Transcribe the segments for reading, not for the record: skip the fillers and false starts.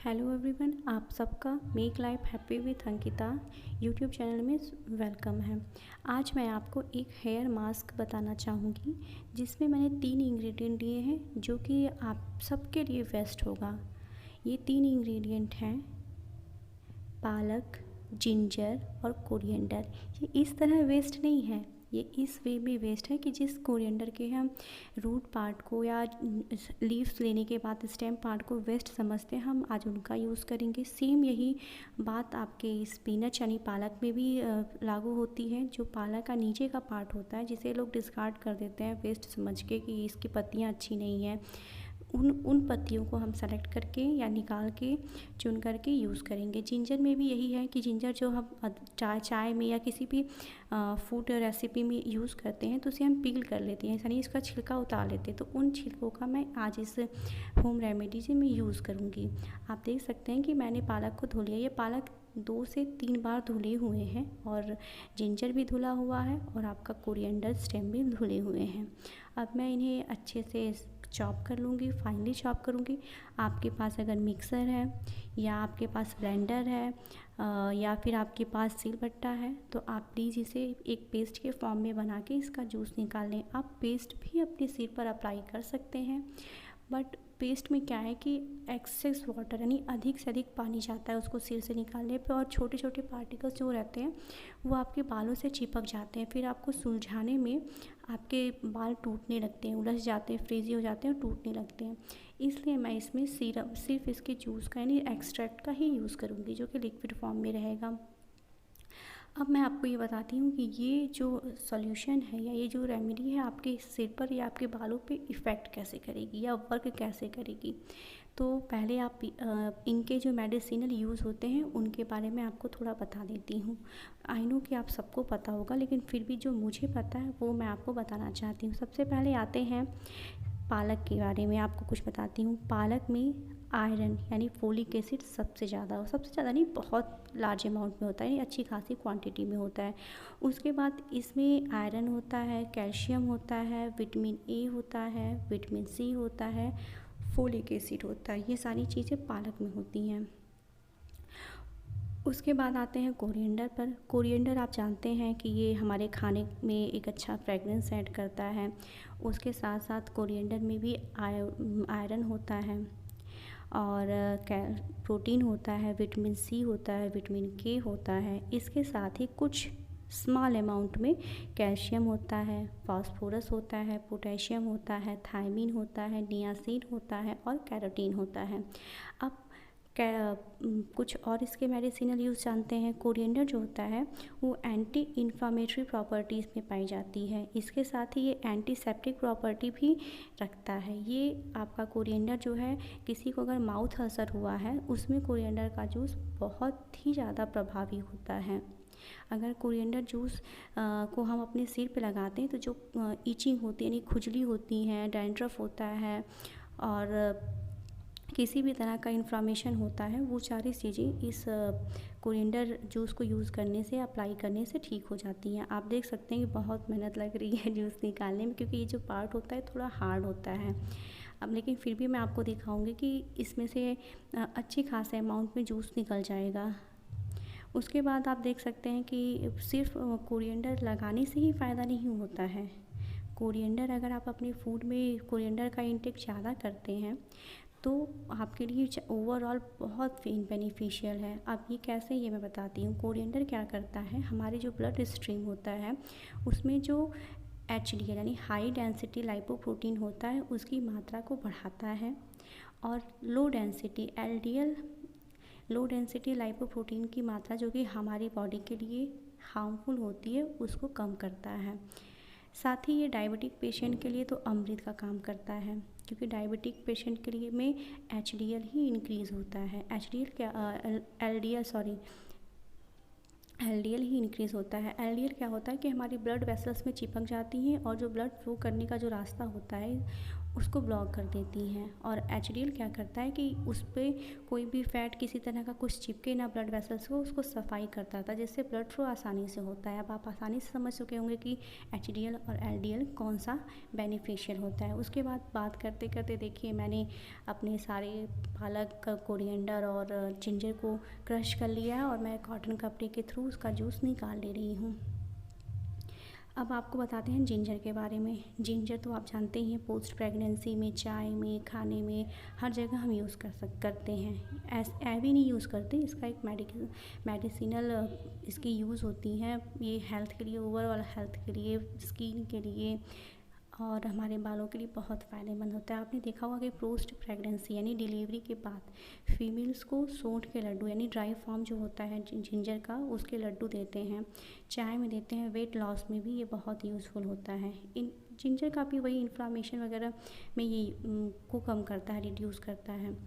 Hello everyone, आप सबका make life happy with Ankita YouTube channel में वेलकम है। आज मैं आपको एक हेयर मास्क बताना चाहूँगी जिसमें मैंने 3 इंग्रेडिएंट लिए हैं जो कि आप सबके लिए बेस्ट होगा। ये 3 इंग्रेडिएंट हैं पालक, जिंजर और कोरिएंडर। ये इस तरह वेस्ट नहीं है, ये इस वे में वेस्ट है कि जिस कोरिएंडर के हम रूट पार्ट को या लीव्स लेने के बाद स्टेम पार्ट को वेस्ट समझते हैं, हम आज उनका यूज़ करेंगे। सेम यही बात आपके स्पिनच यानी पालक में भी लागू होती है। जो पालक का नीचे का पार्ट होता है जिसे लोग डिस्कार्ड कर देते हैं वेस्ट समझ के कि इसकी पत्तियाँ अच्छी नहीं हैं, उन पत्तियों को हम सेलेक्ट करके या निकाल के चुन करके यूज़ करेंगे। जिंजर में भी यही है कि जिंजर जो हम चाय में या किसी भी फूड रेसिपी में यूज़ करते हैं तो उसे हम पील कर लेते हैं, यानी इसका छिलका उतार लेते हैं। तो उन छिलकों का मैं आज इस होम रेमेडी से मैं यूज़ करूँगी। आप देख सकते हैं कि मैंने पालक को धो लिया। ये पालक 2 से 3 बार धुले हुए हैं और जिंजर भी धुला हुआ है और आपका कोरिएंडर स्टेम भी धुले हुए हैं। अब मैं इन्हें अच्छे से चॉप कर लूँगी, फाइनली चॉप करूँगी। आपके पास अगर मिक्सर है या आपके पास ब्लेंडर है या फिर आपके पास सिलबट्टा है तो आप प्लीज़ इसे एक पेस्ट के फॉर्म में बना के इसका जूस निकाल लें। आप पेस्ट भी अपने सिर पर अप्लाई कर सकते हैं, बट पेस्ट में क्या है कि एक्सेस वाटर यानी अधिक से अधिक पानी जाता है उसको सिर से निकालने पे, और छोटे छोटे पार्टिकल्स जो रहते हैं वो आपके बालों से चिपक जाते हैं। फिर आपको सुलझाने में आपके बाल टूटने लगते हैं, उलझ जाते हैं, फ्रीजी हो जाते हैं और टूटने लगते हैं। इसलिए मैं इसमें सिर्फ इसके जूस का यानी एक्सट्रैक्ट का ही यूज़ करूँगी जो कि लिक्विड फॉर्म में रहेगा। अब मैं आपको ये बताती हूँ कि ये जो सॉल्यूशन है या ये जो रेमेडी है आपके सिर पर या आपके बालों पे इफ़ेक्ट कैसे करेगी या वर्क कैसे करेगी। तो पहले आप इनके जो मेडिसिनल यूज़ होते हैं उनके बारे में आपको थोड़ा बता देती हूँ। आई नो कि आप सबको पता होगा, लेकिन फिर भी जो मुझे पता है वो मैं आपको बताना चाहती हूँ। सबसे पहले आते हैं पालक के बारे में, आपको कुछ बताती हूँ। पालक में आयरन यानी फोलिक एसिड सबसे ज़्यादा नहीं, बहुत लार्ज अमाउंट में होता है, अच्छी खासी क्वांटिटी में होता है। उसके बाद इसमें आयरन होता है, कैल्शियम होता है, विटामिन ए होता है, विटामिन सी होता है, फोलिक एसिड होता है। ये सारी चीज़ें पालक में होती हैं। उसके बाद आते हैं कोरिएंडर पर। कोरिएंडर आप जानते हैं कि ये हमारे खाने में एक अच्छा फ्रेगरेंस ऐड करता है। उसके साथ साथ कोरिएंडर में भी आयरन होता है और प्रोटीन होता है, विटामिन सी होता है, विटामिन के होता है। इसके साथ ही कुछ स्मॉल अमाउंट में कैल्शियम होता है, फास्फोरस होता है, पोटेशियम होता है, थायमिन होता है, नियासिन होता है और कैरोटीन होता है। अब कुछ और इसके मेडिसिनल यूज़ जानते हैं। कोरिएंडर जो होता है वो एंटी इन्फ्लामेटरी प्रॉपर्टीज़ में पाई जाती है। इसके साथ ही ये एंटीसेप्टिक प्रॉपर्टी भी रखता है। ये आपका कोरिएंडर जो है, किसी को अगर माउथ अल्सर हुआ है उसमें कोरिएंडर का जूस बहुत ही ज़्यादा प्रभावी होता है। अगर कोरिएंडर जूस को हम अपने सिर पे लगाते हैं तो जो ईचिंग होती है यानी खुजली होती है, डैंड्रफ होता है और किसी भी तरह का इन्फ्लामेशन होता है, वो सारी चीज़ें इस कोरिएंडर जूस को यूज़ करने से, अप्लाई करने से ठीक हो जाती हैं। आप देख सकते हैं कि बहुत मेहनत लग रही है जूस निकालने में, क्योंकि ये जो पार्ट होता है थोड़ा हार्ड होता है। अब लेकिन फिर भी मैं आपको दिखाऊंगी कि इसमें से अच्छी खासे अमाउंट में जूस निकल जाएगा। उसके बाद आप देख सकते हैं कि सिर्फ कोरिएंडर लगाने से ही फ़ायदा नहीं होता है। कोरिएंडर अगर आप अपने फूड में कोरिएंडर का इंटेक ज़्यादा करते हैं तो आपके लिए ओवरऑल बहुत बेनिफिशियल है। अब ये कैसे, ये मैं बताती हूँ। कोरिएंडर क्या करता है, हमारे जो ब्लड स्ट्रीम होता है उसमें जो HDL यानी हाई डेंसिटी लाइपोप्रोटीन होता है उसकी मात्रा को बढ़ाता है, और लो डेंसिटी लाइपोप्रोटीन की मात्रा जो कि हमारी बॉडी के लिए हार्मफुल होती है उसको कम करता है। साथ ही ये डायबिटिक पेशेंट के लिए तो अमृत का काम करता है, क्योंकि डायबिटिक पेशेंट के लिए में HDL ही इंक्रीज़ होता है। LDL ही इंक्रीज़ होता है। LDL क्या होता है कि हमारी ब्लड वेसल्स में चिपक जाती हैं और जो ब्लड फ्लो करने का जो रास्ता होता है उसको ब्लॉक कर देती हैं। और एचडीएल क्या करता है कि उस पे कोई भी फैट किसी तरह का कुछ चिपके ना ब्लड वेसल्स को, उसको सफाई करता था, जिससे ब्लड फ्लो आसानी से होता है। अब आप आसानी से समझ चुके होंगे कि एचडीएल और एलडीएल कौन सा बेनिफिशियल होता है। उसके बाद बात करते करते देखिए मैंने अपने सारे पालक, कोरिएंडर और जिंजर को क्रश कर लिया है और मैं कॉटन कपड़े के थ्रू उसका जूस निकाल ले रही हूँ। अब आपको बताते हैं जिंजर के बारे में। जिंजर तो आप जानते ही हैं, पोस्ट प्रेगनेंसी में, चाय में, खाने में, हर जगह हम यूज़ करते हैं। ऐसे नहीं यूज़ करते, इसका एक मेडिसिनल इसकी यूज़ होती हैं। ये हेल्थ के लिए, ओवरऑल हेल्थ के लिए, स्किन के लिए और हमारे बालों के लिए बहुत फ़ायदेमंद होता है। आपने देखा होगा कि पोस्ट प्रेगनेंसी यानी डिलीवरी के बाद फीमेल्स को सौंठ के लड्डू यानी ड्राई फॉर्म जो होता है जिंजर का, उसके लड्डू देते हैं, चाय में देते हैं। वेट लॉस में भी ये बहुत यूज़फुल होता है। इन जिंजर का भी वही इन्फ्लामेशन वगैरह में ये को कम करता है, रिड्यूस करता है।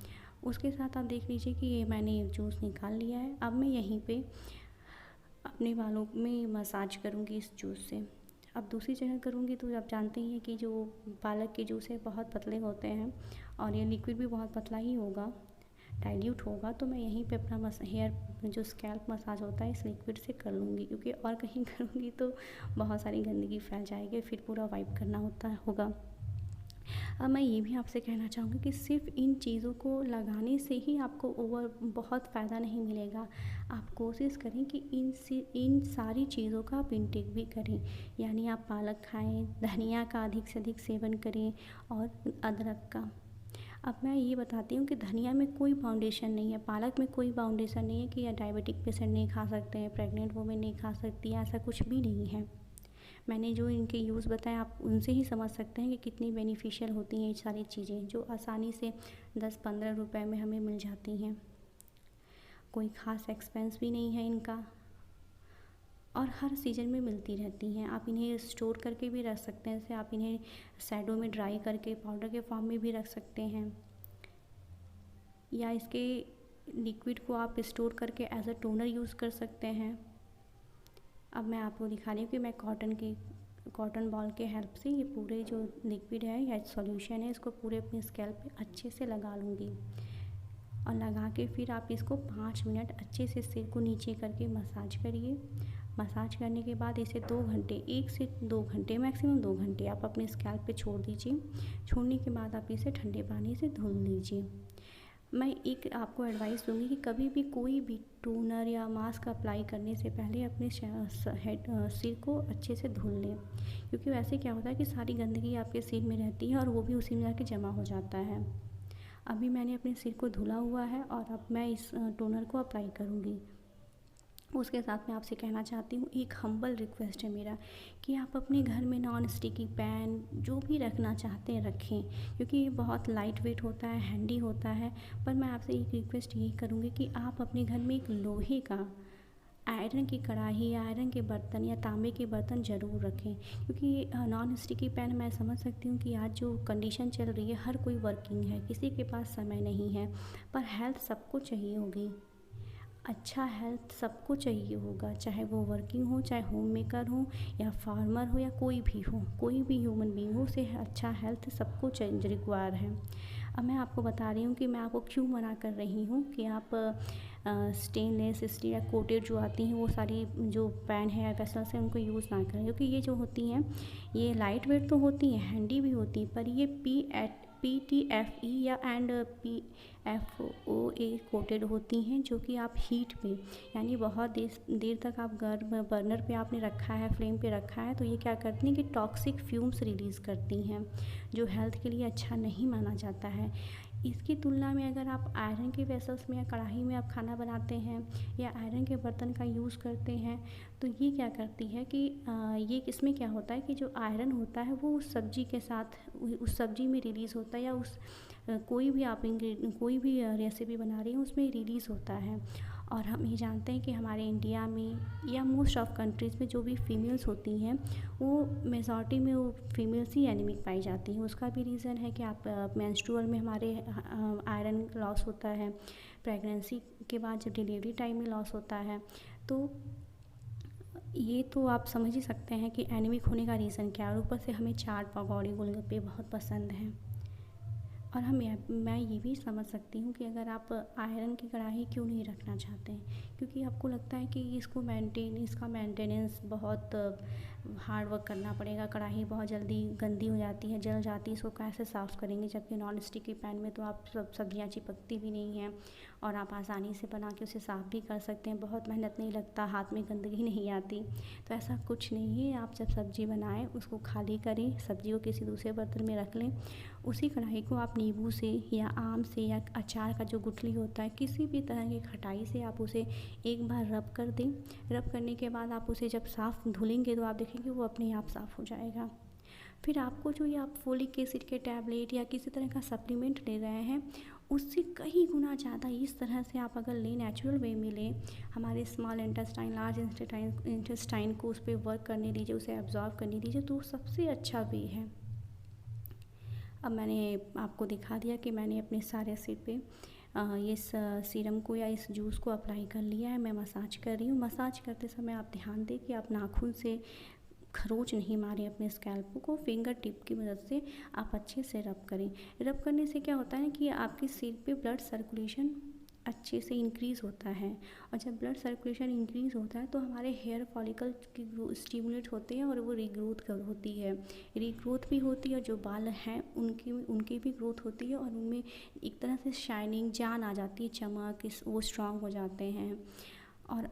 उसके साथ आप देख लीजिए कि ये मैंने जूस निकाल लिया है। अब मैं यहीं पे अपने बालों में मसाज करूँगी इस जूस से। अब दूसरी जगह करूँगी तो आप जानते ही हैं कि जो पालक के जूस है बहुत पतले होते हैं और ये लिक्विड भी बहुत पतला ही होगा, डाइल्यूट होगा। तो मैं यहीं पे अपना हेयर जो स्कैल्प मसाज होता है इस लिक्विड से कर लूँगी, क्योंकि और कहीं करूँगी तो बहुत सारी गंदगी फैल जाएगी, फिर पूरा वाइप करना होगा। अब मैं ये भी आपसे कहना चाहूँगी कि सिर्फ इन चीज़ों को लगाने से ही आपको बहुत फ़ायदा नहीं मिलेगा। आप कोशिश करें कि इन सारी चीज़ों का आप इंटेक भी करें, यानी आप पालक खाएं, धनिया का अधिक से अधिक सेवन करें और अदरक का। अब मैं ये बताती हूँ कि धनिया में कोई बाउंडेशन नहीं है, पालक में कोई बाउंडेशन नहीं है कि या डायबिटिक पेशेंट नहीं खा सकते हैं, प्रेग्नेंट वुमेन नहीं खा सकती है, ऐसा कुछ भी नहीं है। मैंने जो इनके यूज़ बताए आप उनसे ही समझ सकते हैं कि कितनी बेनिफिशियल होती हैं ये सारी चीज़ें, जो आसानी से 10-15 रुपए में हमें मिल जाती हैं। कोई ख़ास एक्सपेंस भी नहीं है इनका और हर सीज़न में मिलती रहती हैं। आप इन्हें स्टोर करके भी रख सकते हैं, जैसे आप इन्हें शैडो में ड्राई करके पाउडर के फॉर्म में भी रख सकते हैं, या इसके लिक्विड को आप स्टोर करके एज अ टोनर यूज़ कर सकते हैं। अब मैं आपको दिखा रही हूँ कि मैं कॉटन बॉल के हेल्प से ये पूरे जो लिक्विड है या सॉल्यूशन है इसको पूरे अपने स्कैल्प पे अच्छे से लगा लूँगी और लगा के फिर आप इसको 5 मिनट अच्छे से सिर को नीचे करके मसाज करिए। मसाज करने के बाद इसे 2 घंटे, 1 से 2 घंटे, मैक्सिमम 2 घंटे आप अपने स्कैल्प पे छोड़ दीजिए। छोड़ने के बाद आप इसे ठंडे पानी से धुल लीजिए। मैं एक आपको एडवाइस दूँगी कि कभी भी कोई भी टोनर या मास्क अप्लाई करने से पहले अपने सिर को अच्छे से धुल लें, क्योंकि वैसे क्या होता है कि सारी गंदगी आपके सिर में रहती है और वो भी उसी में जाके जमा हो जाता है। अभी मैंने अपने सिर को धुला हुआ है और अब मैं इस टोनर को अप्लाई करूँगी। उसके साथ मैं आपसे कहना चाहती हूँ, एक हम्बल रिक्वेस्ट है मेरा कि आप अपने घर में नॉन स्टिकी पैन जो भी रखना चाहते हैं रखें, क्योंकि ये बहुत लाइट वेट होता है, हैंडी होता है। पर मैं आपसे एक रिक्वेस्ट यही करूँगी कि आप अपने घर में एक लोहे का आयरन की कढ़ाई या आयरन के बर्तन या तांबे के बर्तन ज़रूर रखें, क्योंकि नॉन स्टिकी पैन मैं समझ सकती हूँ कि आज जो कंडीशन चल रही है हर कोई वर्किंग है, किसी के पास समय नहीं है, पर हेल्थ सबको चाहिए होगी। अच्छा हेल्थ सबको चाहिए होगा, चाहे वो वर्किंग हो, चाहे होम मेकर हो या फार्मर हो या कोई भी हो, कोई भी ह्यूमन बीइंग हो, उसे अच्छा हेल्थ सबको रिक्वायर है। अब मैं आपको बता रही हूँ कि मैं आपको क्यों मना कर रही हूँ कि आप स्टेनलेस स्टील या कोटेड जो आती हैं वो सारी जो पैन है या वेसल्स हैं उनको यूज़ ना करें, क्योंकि ये जो होती हैं ये लाइट वेट तो होती हैं, हैंडी भी होती हैं, पर ये PTFE या एंड PFOA कोटेड होती हैं, जो कि आप हीट पे यानी बहुत देर तक आप बर्नर पे आपने रखा है, फ्लेम पे रखा है, तो ये क्या करती हैं कि टॉक्सिक फ्यूम्स रिलीज़ करती हैं, जो हेल्थ के लिए अच्छा नहीं माना जाता है। इसकी तुलना में अगर आप आयरन के वेसल्स में या कढ़ाई में आप खाना बनाते हैं या आयरन के बर्तन का यूज़ करते हैं, तो ये क्या करती है कि ये इसमें क्या होता है कि जो आयरन होता है वो उस सब्ज़ी के साथ उस सब्ज़ी में रिलीज़ होता है, या उस कोई भी रेसिपी बना रही हैं उसमें रिलीज़ होता है। और हम ये जानते हैं कि हमारे इंडिया में या मोस्ट ऑफ कंट्रीज़ में जो भी फीमेल्स होती हैं वो मेजॉरिटी में वो फीमेल्स ही एनीमिक पाई जाती हैं। उसका भी रीज़न है कि आप मेंस्ट्रुअल में हमारे आयरन लॉस होता है, प्रेगनेंसी के बाद जब डिलीवरी टाइम में लॉस होता है, तो ये तो आप समझ ही सकते हैं कि एनीमिक होने का रीज़न क्या है। और ऊपर से हमें चाट, पकौड़े, गोलगप्पे बहुत पसंद हैं। और मैं ये भी समझ सकती हूँ कि अगर आप आयरन की कढ़ाई क्यों नहीं रखना चाहते हैं, क्योंकि आपको लगता है कि इसका मेंटेनेंस बहुत हार्ड वर्क करना पड़ेगा, कढ़ाई बहुत जल्दी गंदी हो जाती है, जल जाती है, इसको कैसे साफ़ करेंगे। जबकि नॉन स्टिक के पैन में तो आप सब्जियाँ चिपकती भी नहीं हैं और आप आसानी से बना के उसे साफ़ भी कर सकते हैं, बहुत मेहनत नहीं लगता, हाथ में गंदगी नहीं आती। तो ऐसा कुछ नहीं है, आप जब सब्ज़ी बनाएं उसको खाली करें, सब्ज़ी को किसी दूसरे बर्तन में रख लें, उसी कढ़ाई को आप नींबू से या आम से या अचार का जो गुठली होता है, किसी भी तरह की खटाई से आप उसे एक बार रब कर दें। रब करने के बाद आप उसे जब साफ़ धुलेंगे तो आप देखेंगे वो अपने आप साफ़ हो जाएगा। फिर आपको जो ये आप फोलिक एसिड के टैबलेट या किसी तरह का सप्लीमेंट ले रहे हैं, उससे कई गुना ज़्यादा इस तरह से आप अगर लें, नेचुरल वे में लें, हमारे स्मॉल इंटेस्टाइन, लार्ज इंटेस्टाइन को उस पर वर्क करने दीजिए, उसे एब्जॉर्ब करने दीजिए, तो सबसे अच्छा वे है। अब मैंने आपको दिखा दिया कि मैंने अपने सारे सिर पे इस सीरम को या इस जूस को अप्लाई कर लिया है। मैं मसाज कर रही हूँ। मसाज करते समय आप ध्यान दें कि आप नाखून से खरोच नहीं मारें अपने स्कैल्प को, फिंगर टिप की मदद से आप अच्छे से रब करें। रब करने से क्या होता है कि आपके सिर पे ब्लड सर्कुलेशन अच्छे से इंक्रीज़ होता है, और जब ब्लड सर्कुलेशन इंक्रीज़ होता है तो हमारे हेयर फॉलिकल की स्टिमुलेट होते हैं और वो रीग्रोथ होती है, रीग्रोथ भी होती है, और जो बाल हैं उनकी भी ग्रोथ होती है और उनमें एक तरह से शाइनिंग, जान आ जाती है, चमक, वो स्ट्रांग हो जाते हैं और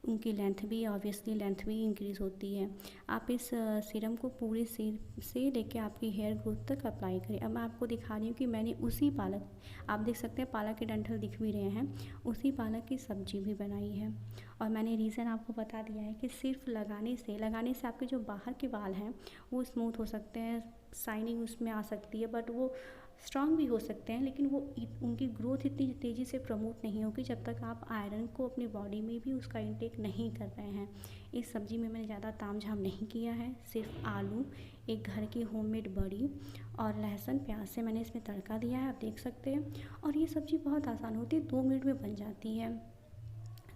उनकी लेंथ भी इंक्रीज़ होती है। आप इस सीरम को पूरे सिर से लेके आपकी हेयर ग्रोथ तक अप्लाई करें। अब मैं आपको दिखा रही हूँ कि मैंने उसी पालक, आप देख सकते हैं पालक के डंठल दिख भी रहे हैं, उसी पालक की सब्जी भी बनाई है। और मैंने रीज़न आपको बता दिया है कि सिर्फ लगाने से आपके जो बाहर के बाल हैं वो स्मूथ हो सकते हैं, शाइनिंग उसमें आ सकती है, बट वो स्ट्रांग भी हो सकते हैं, लेकिन वो उनकी ग्रोथ इतनी तेज़ी से प्रमोट नहीं होगी जब तक आप आयरन को अपनी बॉडी में भी उसका इंटेक नहीं कर रहे हैं। इस सब्ज़ी में मैंने ज़्यादा तामझाम नहीं किया है, सिर्फ आलू, एक घर की होममेड बड़ी और लहसुन प्याज से मैंने इसमें तड़का दिया है, आप देख सकते हैं। और ये सब्ज़ी बहुत आसान होती है, 2 मिनट में बन जाती है।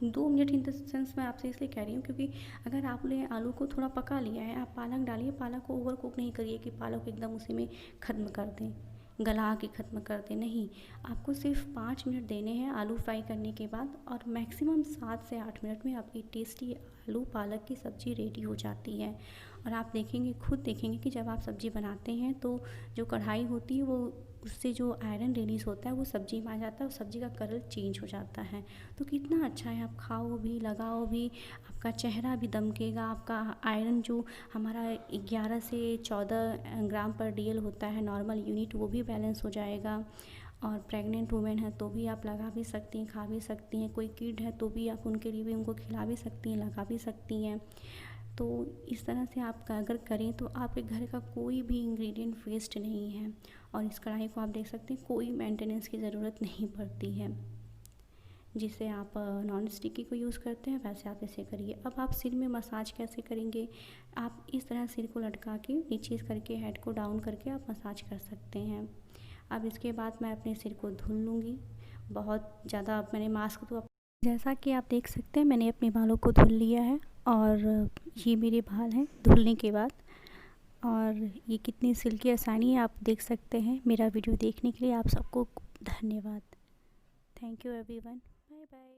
2 मिनट इन द सेंस मैं आपसे इसलिए कह रही हूँ क्योंकि अगर आपने आलू को थोड़ा पका लिया है, आप पालक डालिए, पालक को ओवर कुक नहीं करिए कि पालक एकदम उसी में ख़त्म कर दें, गला के ख़त्म कर दें, नहीं। आपको सिर्फ 5 मिनट देने हैं आलू फ्राई करने के बाद, और मैक्सिमम 7 से 8 मिनट में आपकी टेस्टी आलू पालक की सब्ज़ी रेडी हो जाती है। और आप देखेंगे, खुद देखेंगे कि जब आप सब्ज़ी बनाते हैं तो जो कढ़ाई होती है वो, उससे जो आयरन रिलीज़ होता है वो सब्ज़ी में आ जाता है और सब्ज़ी का कलर चेंज हो जाता है। तो कितना अच्छा है, आप खाओ भी, लगाओ भी, आपका चेहरा भी दमकेगा, आपका आयरन जो हमारा 11 से 14 ग्राम पर DL होता है नॉर्मल यूनिट, वो भी बैलेंस हो जाएगा। और प्रेग्नेंट वुमेन है तो भी आप लगा भी सकती हैं, खा भी सकती हैं, कोई किड है तो भी आप उनके लिए भी उनको खिला भी सकती हैं, लगा भी सकती हैं। तो इस तरह से आप अगर करें तो आपके घर का कोई भी इंग्रेडिएंट वेस्ट नहीं है। और इस कढ़ाई को आप देख सकते हैं, कोई मेंटेनेंस की ज़रूरत नहीं पड़ती है। जिसे आप नॉन स्टिकी को यूज़ करते हैं वैसे आप इसे करिए। अब आप सिर में मसाज कैसे करेंगे, आप इस तरह सिर को लटका के नीचे करके हेड को डाउन करके आप मसाज कर सकते हैं। अब इसके बाद मैं अपने सिर को धुल लूँगी। बहुत ज़्यादा मैंने मास्क तो, जैसा कि आप देख सकते हैं मैंने अपने बालों को धुल लिया है और ये मेरे बाल हैं धुलने के बाद, और ये कितनी सिल्की आसानी है आप देख सकते हैं। मेरा वीडियो देखने के लिए आप सबको धन्यवाद। Thank you everyone, bye bye.